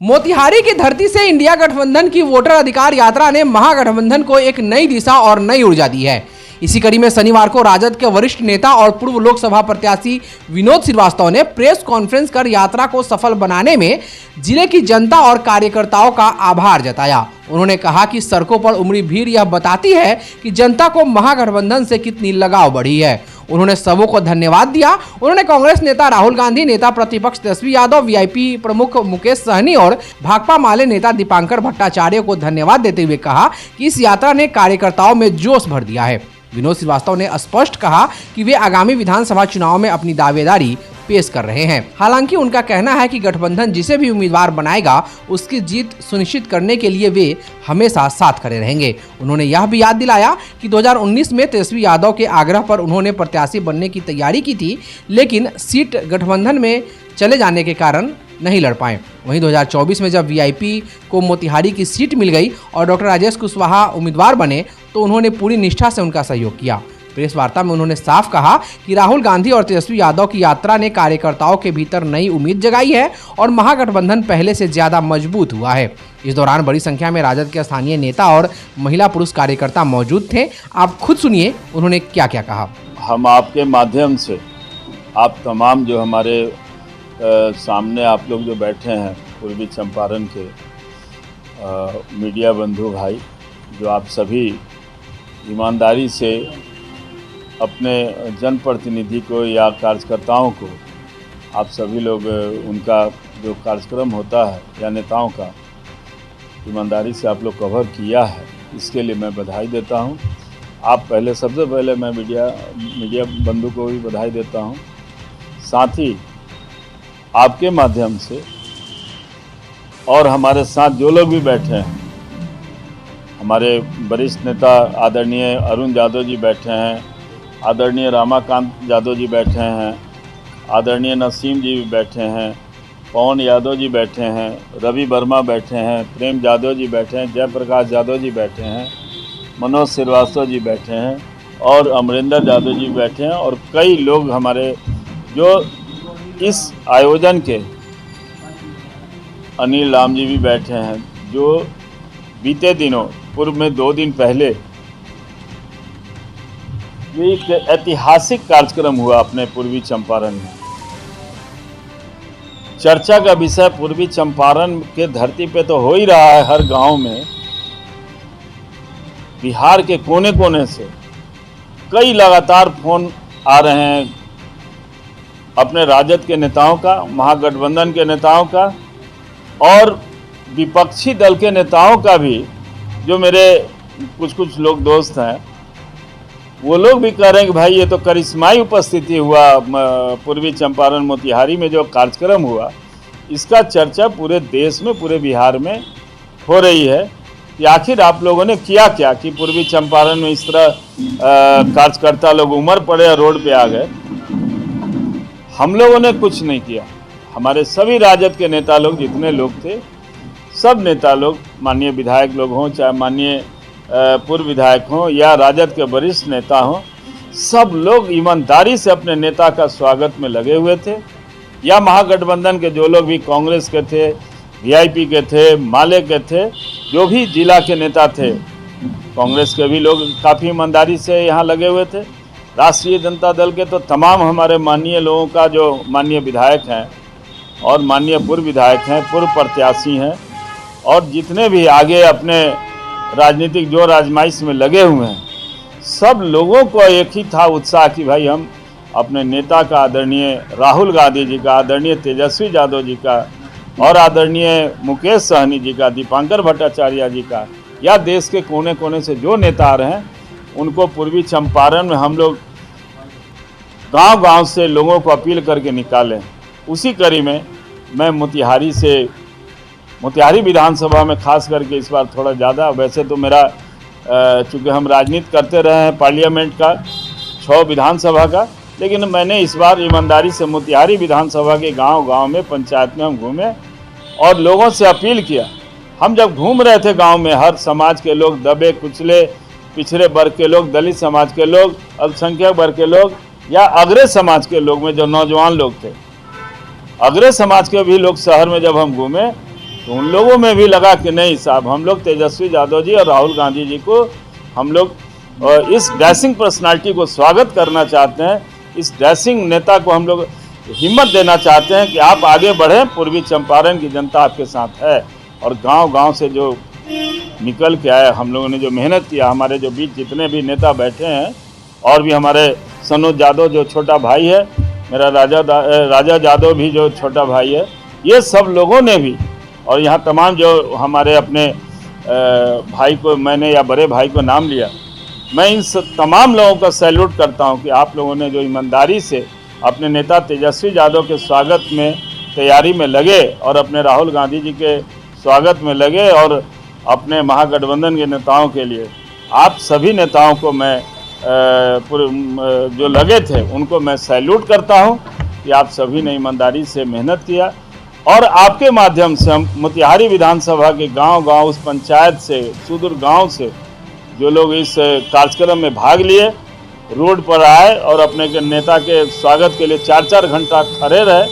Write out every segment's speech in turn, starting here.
मोतिहारी की धरती से इंडिया गठबंधन की वोटर अधिकार यात्रा ने महागठबंधन को एक नई दिशा और नई ऊर्जा दी है। इसी कड़ी में शनिवार को राजद के वरिष्ठ नेता और पूर्व लोकसभा प्रत्याशी विनोद श्रीवास्तव ने प्रेस कॉन्फ्रेंस कर यात्रा को सफल बनाने में जिले की जनता और कार्यकर्ताओं का आभार जताया। उन्होंने कहा कि सड़कों पर उमड़ी भीड़ यह बताती है कि जनता को महागठबंधन से कितनी लगाव बढ़ी है। उन्होंने सबों को धन्यवाद दिया। उन्होंने कांग्रेस नेता राहुल गांधी, नेता प्रतिपक्ष तेजस्वी यादव, वीआईपी प्रमुख मुकेश सहनी और भाकपा माले नेता दीपांकर भट्टाचार्य को धन्यवाद देते हुए कहा कि इस यात्रा ने कार्यकर्ताओं में जोश भर दिया है। विनोद श्रीवास्तव ने स्पष्ट कहा कि वे आगामी विधानसभा चुनाव में अपनी दावेदारी पेश कर रहे हैं। हालांकि उनका कहना है कि गठबंधन जिसे भी उम्मीदवार बनाएगा उसकी जीत सुनिश्चित करने के लिए वे हमेशा साथ खड़े रहेंगे। उन्होंने यह भी याद दिलाया कि 2019 में तेजस्वी यादव के आग्रह पर उन्होंने प्रत्याशी बनने की तैयारी की थी, लेकिन सीट गठबंधन में चले जाने के कारण नहीं लड़ पाए। वहीं 2024 में जब वीआईपी को मोतिहारी की सीट मिल गई और डॉक्टर राजेश कुशवाहा उम्मीदवार बने तो उन्होंने पूरी निष्ठा से उनका सहयोग किया। प्रेस वार्ता में उन्होंने साफ कहा कि राहुल गांधी और तेजस्वी यादव की यात्रा ने कार्यकर्ताओं के भीतर नई उम्मीद जगाई है और महागठबंधन पहले से ज्यादा मजबूत हुआ है। इस दौरान बड़ी संख्या में राजद के स्थानीय नेता और महिला पुरुष कार्यकर्ता मौजूद थे। आप खुद सुनिए उन्होंने क्या क्या कहा। हम आपके माध्यम से आप तमाम जो हमारे सामने आप लोग जो बैठे हैं पूर्वी चंपारण के मीडिया बंधु भाई, जो आप सभी ईमानदारी से अपने जनप्रतिनिधि को या कार्यकर्ताओं को, आप सभी लोग उनका जो कार्यक्रम होता है या नेताओं का ईमानदारी से आप लोग कवर किया है, इसके लिए मैं बधाई देता हूं। आप पहले सबसे पहले मैं मीडिया बंधु को भी बधाई देता हूं। साथ ही आपके माध्यम से और हमारे साथ जो लोग भी बैठे हैं, हमारे वरिष्ठ नेता आदरणीय अरुण यादव जी बैठे हैं, आदरणीय रामाकांत यादव जी बैठे हैं, आदरणीय नसीम जी भी बैठे हैं, पवन यादव जी बैठे हैं, रवि वर्मा बैठे हैं, प्रेम यादव जी बैठे हैं, जयप्रकाश यादव जी बैठे हैं, मनोज श्रीवास्तव जी बैठे हैं और अमरिंदर यादव जी बैठे हैं और कई लोग हमारे जो इस आयोजन के, अनिल राम जी भी बैठे हैं, जो बीते दिनों पूर्व में 2 दिन पहले एक ऐतिहासिक कार्यक्रम हुआ अपने पूर्वी चंपारण में। चर्चा का विषय पूर्वी चंपारण के धरती पे तो हो ही रहा है, हर गांव में, बिहार के कोने कोने से कई लगातार फोन आ रहे हैं अपने राजद के नेताओं का, महागठबंधन के नेताओं का और विपक्षी दल के नेताओं का भी। जो मेरे कुछ लोग दोस्त हैं वो लोग भी कह रहे हैं कि भाई ये तो करिश्माई उपस्थिति हुआ पूर्वी चंपारण मोतिहारी में, जो कार्यक्रम हुआ इसका चर्चा पूरे देश में, पूरे बिहार में हो रही है कि आखिर आप लोगों ने किया क्या कि पूर्वी चंपारण में इस तरह कार्यकर्ता लोग उमड़ पड़े और रोड पे आ गए। हम लोगों ने कुछ नहीं किया। हमारे सभी राजद के नेता लोग, जितने लोग थे, सब नेता लोग, माननीय विधायक लोग हों, चाहे माननीय पूर्व विधायक हों या राजद के वरिष्ठ नेता हों, सब लोग ईमानदारी से अपने नेता का स्वागत में लगे हुए थे। या महागठबंधन के जो लोग भी कांग्रेस के थे, वीआईपी के थे, माले के थे, जो भी जिला के नेता थे, कांग्रेस के भी लोग काफ़ी ईमानदारी से यहाँ लगे हुए थे। राष्ट्रीय जनता दल के तो तमाम हमारे माननीय लोगों का, जो माननीय विधायक हैं और माननीय पूर्व विधायक हैं, पूर्व प्रत्याशी हैं और जितने भी आगे अपने राजनीतिक जो राजमाइश में लगे हुए हैं, सब लोगों को एक ही था उत्साह कि भाई हम अपने नेता का, आदरणीय राहुल गांधी जी का, आदरणीय तेजस्वी यादव जी का और आदरणीय मुकेश सहनी जी का, दीपांकर भट्टाचार्य जी का, या देश के कोने कोने से जो नेता आ रहे हैं उनको पूर्वी चंपारण में हम लोग गांव-गांव से लोगों को अपील करके निकालें। उसी कड़ी में मैं मोतिहारी विधानसभा में खास करके इस बार थोड़ा ज़्यादा, वैसे तो मेरा चूँकि हम राजनीति करते रहे हैं पार्लियामेंट का 6 विधानसभा का, लेकिन मैंने इस बार ईमानदारी से मोतिहारी विधानसभा के गांव-गांव में, पंचायत में हम घूमे और लोगों से अपील किया। हम जब घूम रहे थे गांव में, हर समाज के लोग, दबे कुचले पिछड़े वर्ग के लोग, दलित समाज के लोग, अल्पसंख्यक वर्ग के लोग या अग्रज समाज के लोग में जो नौजवान लोग थे, अग्रज समाज के भी लोग शहर में जब हम घूमे तो उन लोगों में भी लगा कि नहीं साहब, हम लोग तेजस्वी यादव जी और राहुल गांधी जी को हम लोग इस डैशिंग पर्सनालिटी को स्वागत करना चाहते हैं। इस डैशिंग नेता को हम लोग हिम्मत देना चाहते हैं कि आप आगे बढ़ें, पूर्वी चंपारण की जनता आपके साथ है। और गांव-गांव से जो निकल के आए, हम लोगों ने जो मेहनत किया, हमारे जो बीच जितने भी नेता बैठे हैं और भी हमारे सनोज यादव जो छोटा भाई है, मेरा राजा यादव भी जो छोटा भाई है, ये सब लोगों ने भी, और यहाँ तमाम जो हमारे अपने भाई को मैंने या बड़े भाई को नाम लिया, मैं इन तमाम लोगों का सैल्यूट करता हूँ कि आप लोगों ने जो ईमानदारी से अपने नेता तेजस्वी यादव के स्वागत में तैयारी में लगे और अपने राहुल गांधी जी के स्वागत में लगे और अपने महागठबंधन के नेताओं के लिए, आप सभी नेताओं को मैं जो लगे थे उनको मैं सैल्यूट करता हूं कि आप सभी ने ईमानदारी से मेहनत किया। और आपके माध्यम से हम मोतिहारी विधानसभा के गांव-गांव, उस पंचायत से, सुदूर गांव से जो लोग इस कार्यक्रम में भाग लिए, रोड पर आए और अपने के नेता के स्वागत के लिए 4-4 घंटा खड़े रहे,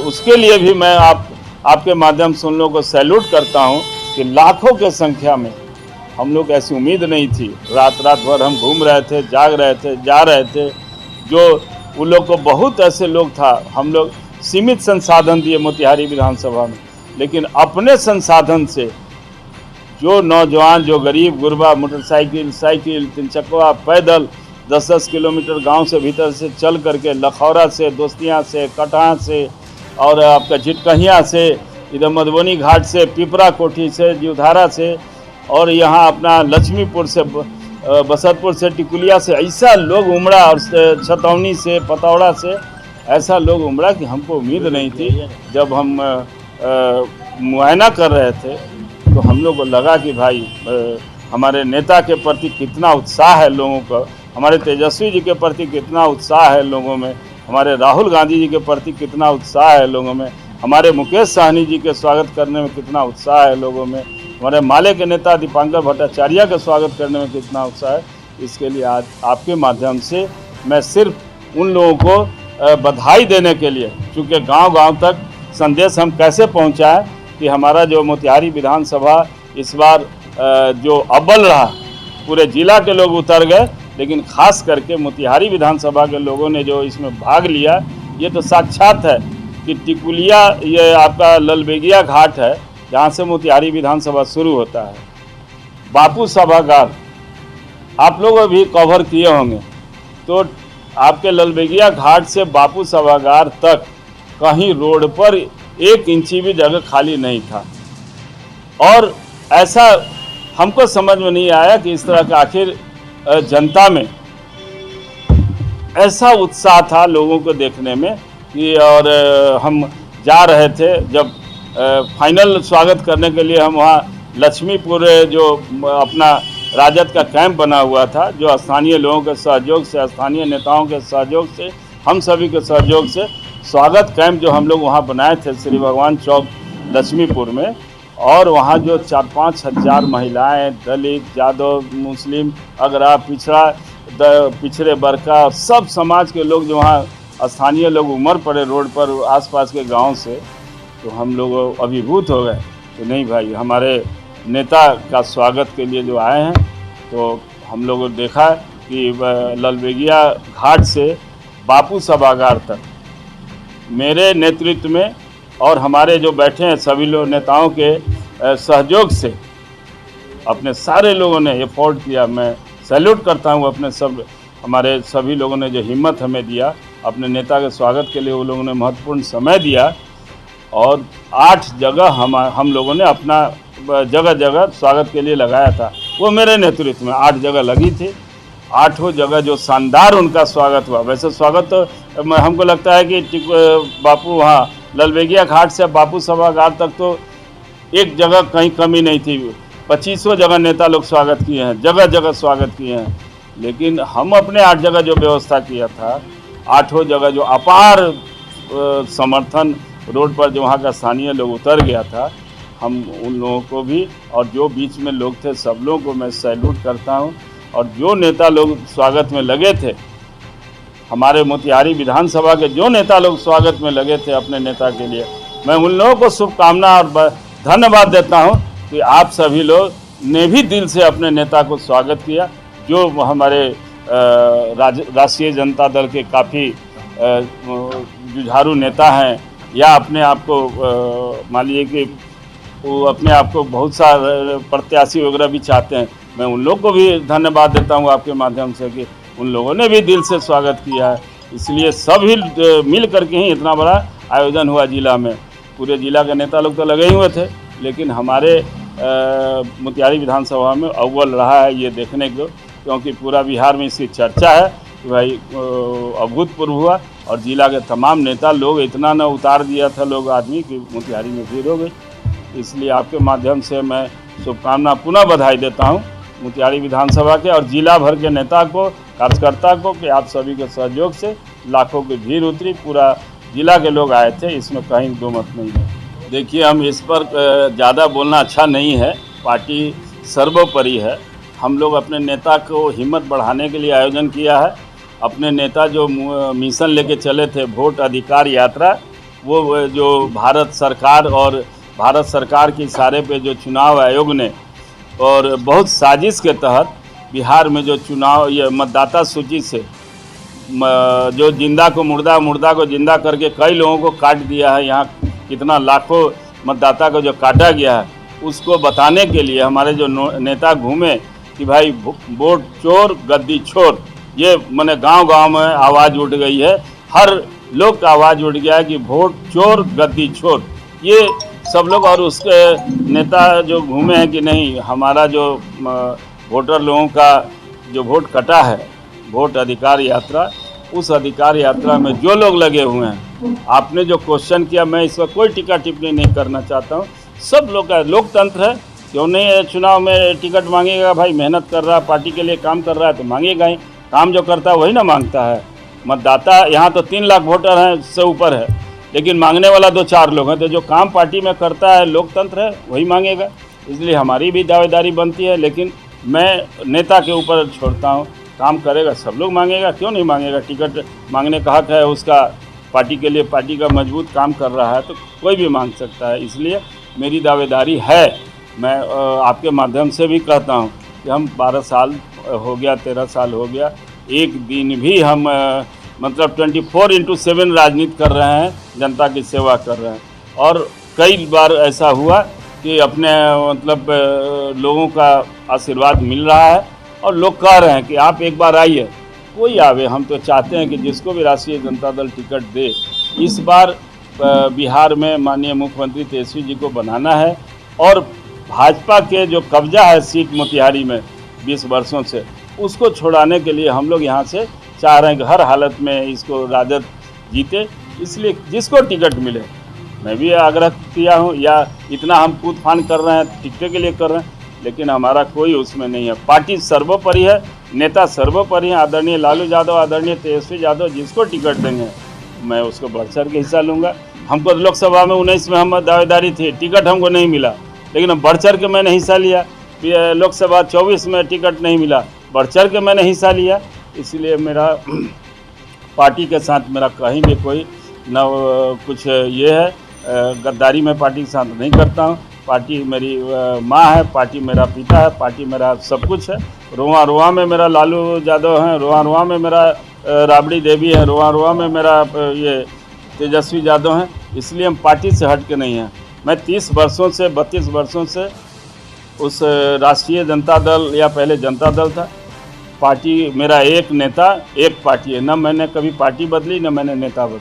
उसके लिए भी मैं आपके माध्यम से उन लोगों को सैल्यूट करता हूं कि लाखों के संख्या में, हम लोग ऐसी उम्मीद नहीं थी, रात भर हम घूम रहे थे, जाग रहे थे, जा रहे थे, जो उन लोग को बहुत ऐसे लोग था, हम लोग सीमित संसाधन दिए मोतिहारी विधानसभा में, लेकिन अपने संसाधन से जो नौजवान, जो गरीब गुरबा, मोटरसाइकिल, साइकिल, 3 चक्का, पैदल 10-10 किलोमीटर गांव से भीतर से चल करके, लखौरा से, दोस्तियां से, कटहा से और आपका झिटकहिया से, इधर मधुबनी घाट से, पिपरा कोठी से, जीवधारा से और यहाँ अपना लक्ष्मीपुर से, बसंतपुर से, टिकुलिया से, ऐसा लोग उमड़ा और छतौनी से, पतौड़ा से ऐसा लोग उमड़ा कि हमको उम्मीद नहीं थी। जब हम मुआयना कर रहे थे तो हम लोग को लगा कि भाई हमारे नेता के प्रति कितना उत्साह है लोगों का, हमारे तेजस्वी जी के प्रति कितना उत्साह है लोगों में, हमारे राहुल गांधी जी के प्रति कितना उत्साह है लोगों में, हमारे मुकेश सहनी जी के स्वागत करने में कितना उत्साह है लोगों में, हमारे माले के नेता दीपांकर भट्टाचार्य का स्वागत करने में कितना उत्साह है। इसके लिए आज आपके माध्यम से मैं सिर्फ उन लोगों को बधाई देने के लिए, चूँकि गांव-गांव तक संदेश हम कैसे पहुंचाएं कि हमारा जो मोतिहारी विधानसभा इस बार जो अव्वल रहा, पूरे जिला के लोग उतर गए, लेकिन खास करके मोतिहारी विधानसभा के लोगों ने जो इसमें भाग लिया, ये तो साक्षात है कि टिकुलिया, ये आपका ललबेगिया घाट है जहाँ से मोतिहारी विधानसभा शुरू होता है, बापू सभागार आप लोग अभी कवर किए होंगे, तो आपके ललबेगिया घाट से बापू सभागार तक कहीं रोड पर 1 इंची भी जगह खाली नहीं था। और ऐसा हमको समझ में नहीं आया कि इस तरह का आखिर जनता में ऐसा उत्साह था लोगों को देखने में कि, और हम जा रहे थे जब फाइनल स्वागत करने के लिए, हम वहाँ लक्ष्मीपुर जो अपना राजद का कैंप बना हुआ था, जो स्थानीय लोगों के सहयोग से, स्थानीय नेताओं के सहयोग से, हम सभी के सहयोग से स्वागत कैंप जो हम लोग वहाँ बनाए थे श्री भगवान चौक लक्ष्मीपुर में, और वहाँ जो 4-5 हज़ार महिलाएं, दलित, यादव, मुस्लिम, अगरा, पिछड़े वर्ग का सब समाज के लोग जो वहाँ स्थानीय लोग उमड़ पड़े रोड पर आसपास के गांव से, तो हम लोग अभिभूत हो गए कि नहीं भाई, हमारे नेता का स्वागत के लिए जो आए हैं। तो हम लोगों ने देखा कि ललबेगिया घाट से बापू सभागार तक मेरे नेतृत्व में और हमारे जो बैठे हैं सभी लोग नेताओं के सहयोग से अपने सारे लोगों ने एफोर्ड किया। मैं सैल्यूट करता हूँ अपने हमारे सभी लोगों ने जो हिम्मत हमें दिया अपने नेता के स्वागत के लिए, वो लोगों ने महत्वपूर्ण समय दिया और 8 जगह हम लोगों ने अपना जगह जगह स्वागत के लिए लगाया था। वो मेरे नेतृत्व में 8 जगह लगी थी, 8 जगह जो शानदार उनका स्वागत हुआ। वैसे स्वागत तो हमको लगता है कि बापू वहाँ ललबेगिया घाट से बापू सभागार तक तो एक जगह कहीं कमी नहीं थी, 25 जगह नेता लोग स्वागत किए हैं, जगह जगह स्वागत किए हैं। लेकिन हम अपने 8 जगह जो व्यवस्था किया था, 8 जगह जो अपार समर्थन रोड पर जो वहाँ का स्थानीय लोग उतर गया था, हम उन लोगों को भी और जो बीच में लोग थे सब लोगों को मैं सैल्यूट करता हूँ। और जो नेता लोग स्वागत में लगे थे, हमारे मोतिहारी विधानसभा के जो नेता लोग स्वागत में लगे थे अपने नेता के लिए, मैं उन लोगों को शुभकामना और धन्यवाद देता हूं कि आप सभी लोग ने भी दिल से अपने नेता को स्वागत किया, जो हमारे राष्ट्रीय जनता दल के काफ़ी जुझारू नेता हैं, या अपने आप को मान लीजिए कि वो अपने आप को बहुत सा प्रत्याशी वगैरह भी चाहते हैं। मैं उन लोगों को भी धन्यवाद देता हूँ आपके माध्यम से कि उन लोगों ने भी दिल से स्वागत किया है। इसलिए सभी मिल करके ही इतना बड़ा आयोजन हुआ जिला में। पूरे जिला के नेता लोग तो लगे ही हुए थे, लेकिन हमारे मोतिहारी विधानसभा में अव्वल रहा है ये देखने को, क्योंकि पूरा बिहार में इसकी चर्चा है कि भाई अभूतपूर्व हुआ, और जिला के तमाम नेता लोग इतना न उतार दिया था लोग आदमी कि मोतिहारी में भीड़ हो गई। इसलिए आपके माध्यम से मैं शुभकामना पुनः बधाई देता हूं मोतिहारी विधानसभा के और जिला भर के नेता को, कार्यकर्ता को, कि आप सभी के सहयोग से लाखों की भीड़ उतरी, पूरा जिला के लोग आए थे, इसमें कहीं दो मत नहीं है। देखिए, हम इस पर ज़्यादा बोलना अच्छा नहीं है, पार्टी सर्वोपरि है। हम लोग अपने नेता को हिम्मत बढ़ाने के लिए आयोजन किया है। अपने नेता जो मिशन लेके चले थे वोट अधिकार यात्रा, वो जो भारत सरकार और भारत सरकार के इशारे पे जो चुनाव आयोग ने और बहुत साजिश के तहत बिहार में जो चुनाव ये मतदाता सूची से जो जिंदा को मुर्दा, मुर्दा को जिंदा करके कई लोगों को काट दिया है, यहाँ कितना लाखों मतदाता को जो काटा गया है, उसको बताने के लिए हमारे जो नेता घूमे कि भाई वोट चोर गद्दी छोर, ये मैंने गांव-गांव में आवाज़ उठ गई है, हर लोग का आवाज़ उठ गया है कि वोट चोर गद्दी छोर, ये सब लोग। और उसके नेता जो घूमे हैं कि नहीं, हमारा जो वोटर लोगों का जो वोट कटा है, वोट अधिकार यात्रा, उस अधिकार यात्रा में जो लोग लगे हुए हैं, आपने जो क्वेश्चन किया, मैं इस पर कोई टीका टिप्पणी नहीं करना चाहता हूँ। सब लोग का लोकतंत्र है, क्यों नहीं चुनाव में टिकट मांगेगा, भाई मेहनत कर रहा है, पार्टी के लिए काम कर रहा है तो मांगेगा ही, काम जो करता है वही ना मांगता है। मतदाता यहाँ तो 3 लाख वोटर हैं, उससे ऊपर है, लेकिन मांगने वाला 2-4 लोग हैं, तो जो काम पार्टी में करता है, लोकतंत्र है, वही मांगेगा। इसलिए हमारी भी दावेदारी बनती है, लेकिन मैं नेता के ऊपर छोड़ता हूँ, काम करेगा सब लोग मांगेगा, क्यों नहीं मांगेगा। टिकट मांगने का हक है उसका, पार्टी के लिए, पार्टी का मजबूत काम कर रहा है तो कोई भी मांग सकता है। इसलिए मेरी दावेदारी है। मैं आपके माध्यम से भी कहता हूँ कि हम 12 साल हो गया, 13 साल हो गया, एक दिन भी हम मतलब 24/7 राजनीति कर रहे हैं, जनता की सेवा कर रहे हैं। और कई बार ऐसा हुआ कि अपने मतलब लोगों का आशीर्वाद मिल रहा है और लोग कह रहे हैं कि आप एक बार आइए, कोई आवे। हम तो चाहते हैं कि जिसको भी राष्ट्रीय जनता दल टिकट दे, इस बार बिहार में माननीय मुख्यमंत्री तेजस्वी जी को बनाना है, और भाजपा के जो कब्जा है सीट मोतिहारी में 20 वर्षों से, उसको छुड़ाने के लिए हम लोग यहाँ से चाह रहे हैं कि हर हालत में इसको राजद जीते। इसलिए जिसको टिकट मिले, मैं भी आग्रह किया हूँ, या इतना हम कूद फान कर रहे हैं टिकट के लिए कर रहे हैं, लेकिन हमारा कोई उसमें नहीं है। पार्टी सर्वोपरि है, नेता सर्वोपरि है। आदरणीय लालू यादव, आदरणीय तेजस्वी यादव जिसको टिकट देंगे मैं उसको बढ़ चढ़ के हिस्सा लूँगा। हमको लोकसभा में 19 में हम दावेदारी थी, टिकट हमको नहीं मिला, लेकिन बढ़ चढ़ के मैंने हिस्सा लिया। लोकसभा 24 में टिकट नहीं मिला, बढ़ चढ़ के मैंने हिस्सा लिया। इसलिए मेरा पार्टी के साथ मेरा कहीं भी कोई न कुछ ये है, गद्दारी में पार्टी के साथ नहीं करता हूँ। पार्टी मेरी माँ है, पार्टी मेरा पिता है, पार्टी मेरा सब कुछ है। रोआ रोआ में मेरा लालू यादव है, रोआ रोआ में मेरा राबड़ी देवी है, रोआ रोआ में मेरा ये तेजस्वी यादव हैं। इसलिए हम पार्टी से हट के नहीं हैं। मैं 30 वर्षों से 32 वर्षों से उस राष्ट्रीय जनता दल या पहले जनता दल था, पार्टी मेरा एक नेता एक पार्टी है। न मैंने कभी पार्टी बदली, न मैंने नेता बदली।